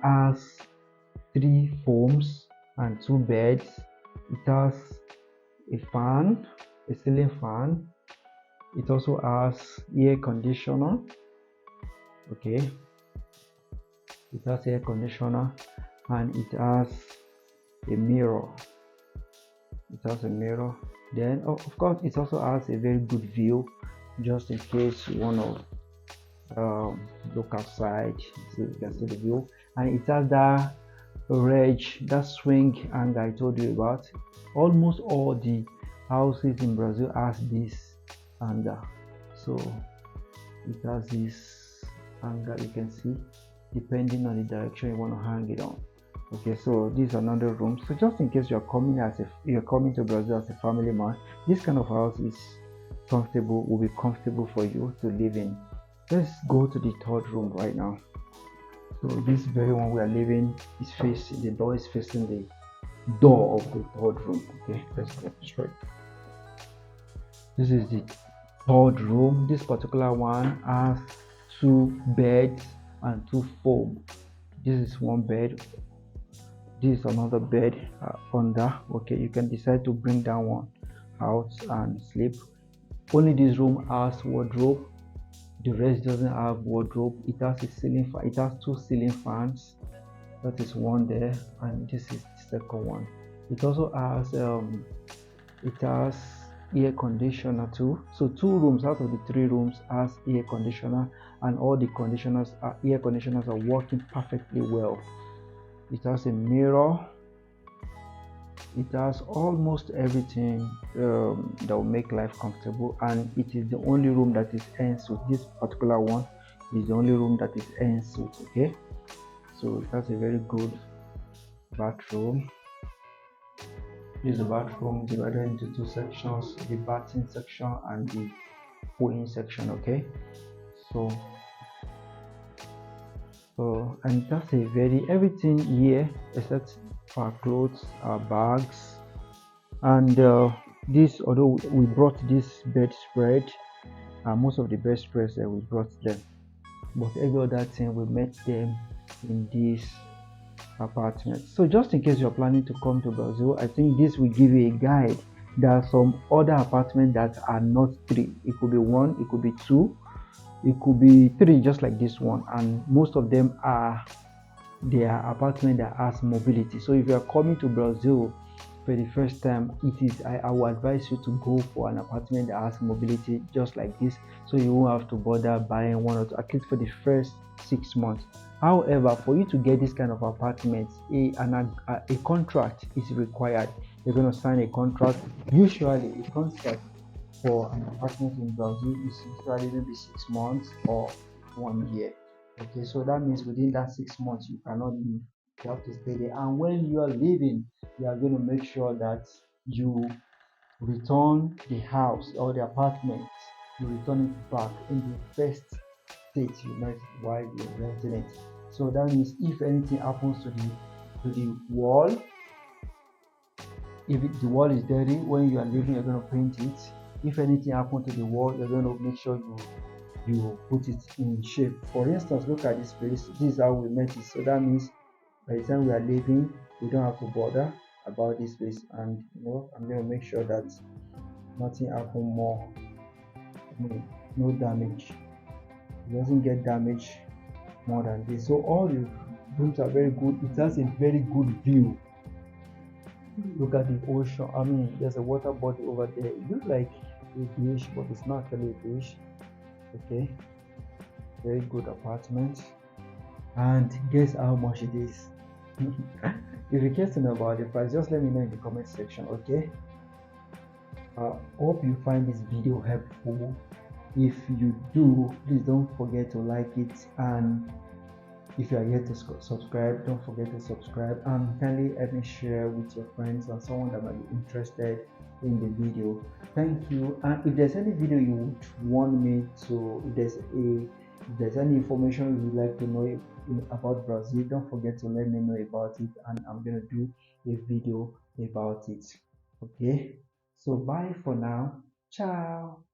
has 3 foams and 2 beds. It has a fan, a ceiling fan. It also has air conditioner. Okay, it has air conditioner, and it has a mirror. It has a mirror. Then of course it also has a very good view, just in case you want to look outside, so you can see the view. And it has that swing angle I told you about. Almost all the houses in Brazil has this angle, so it has this angle, you can see, depending on the direction you want to hang it on. Okay, so this is another room. So just in case you're coming to Brazil as a family man, this kind of house is comfortable, will be comfortable for you to live in. Let's go to the third room right now. So this very one we are living is facing, the door is facing the door of the third room. Okay, let's get straight. This is the third room. This particular one has 2 beds and 2 foam. This is 1 bed. This is another bed under. Okay, you can decide to bring that one out and sleep. Only this room has wardrobe. The rest doesn't have wardrobe. It has a ceiling fan. It has 2 ceiling fans. That is one there, and this is the second one. It also has air conditioner too. So 2 rooms out of the 3 rooms has air conditioner, and all the air conditioners are working perfectly well. It has a mirror. It has almost everything that will make life comfortable, and it is the only room that is en suite. This particular one is the only room that is en suite. Okay, so it has a very good bathroom. This is the bathroom divided into 2 sections: the bathing section and the pooing section. Okay, so and that's everything here except our clothes, our bags, and this, although we brought this bedspread, most of the bedspreads we brought them, but every other thing we met them in this apartment. So just in case you're planning to come to Brazil, I think this will give you a guide. There are some other apartments that are not 3. It could be 1, it could be 2, it could be 3, just like this one, and most of them are their apartment that has mobility. So if you are coming to Brazil for the first time, I will advise you to go for an apartment that has mobility just like this, so you won't have to bother buying 1 or 2, at least for the first 6 months. However, for you to get this kind of apartment, a contract is required. You're going to sign a contract. Usually a contract for an apartment in Brazil is usually maybe 6 months or 1 year. Okay, so that means within that 6 months you cannot leave. You have to stay there, and when you are leaving, you are going to make sure that you return the house or the apartment, you return it back in the first state you met while you're renting it. So that means if anything happens to the wall, if the wall is dirty, when you are leaving, you're going to paint it. If anything happens to the wall, you're going to make sure you put it in shape. For instance, look at this place. This is how we met it. So that means by the time we are leaving, we don't have to bother about this place. And I'm going to make sure that nothing happen more. No damage. It doesn't get damaged more than this. So all the rooms are very good. It has a very good view. Look at the ocean. There's a water body over there. It looks like a beach, but it's not really a beach. Okay, very good apartment, and guess how much it is? If you care to know about the price, just let me know in the comment section. Okay, hope you find this video helpful. If you do, please don't forget to like it, and if you are yet to subscribe, don't forget to subscribe, and kindly help me share with your friends and someone that might be interested in the video. Thank you. And if there's any video you would want me to, if there's any information you would like to know about Brazil, don't forget to let me know about it, and I'm gonna do a video about it. Okay, so bye for now. Ciao.